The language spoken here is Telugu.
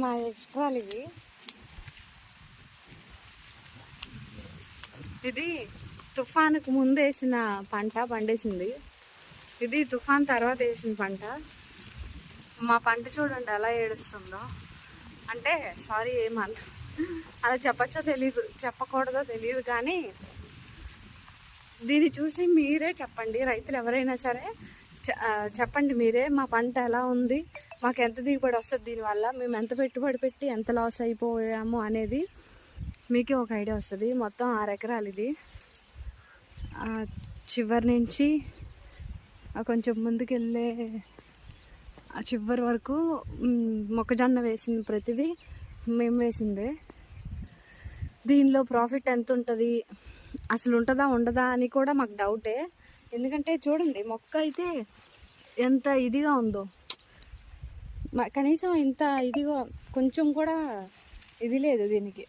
మా ఎక్స్ట్రాలు ఇవి. ఇది తుఫానుకు ముందు వేసిన పంట పండేసింది. ఇది తుఫాన్ తర్వాత వేసిన పంట. మా పంట చూడండి ఎలా ఏడుస్తుందో. అంటే సారీ ఏమన్నా అలా చెప్పచ్చో తెలీదు, చెప్పకూడదో తెలియదు, కానీ దీన్ని చూసి మీరే చెప్పండి. రైతులు ఎవరైనా సరే చెప్పండి మీరే, మా పంట ఎలా ఉంది, మాకు ఎంత దిగుబడి వస్తుంది దీనివల్ల, మేము ఎంత పెట్టుబడి పెట్టి ఎంత లాస్ అయిపోయాము అనేది మీకే ఒక ఐడియా వస్తుంది. మొత్తం 6 ఎకరాలు ఇది. చివరి నుంచి కొంచెం ముందుకెళ్ళే చివరి వరకు మొక్కజొన్న వేసింది. ప్రతిదీ మేము వేసిందే. దీనిలో ప్రాఫిట్ ఎంత ఉంటుంది, అసలు ఉంటుందా ఉండదా అని కూడా మాకు డౌటే. ఎందుకంటే చూడండి మొక్క అయితే ఎంత ఇదిగా ఉందో, కనీసం ఇంత ఇదిగా కొంచెం కూడా ఇది లేదు దీనికి.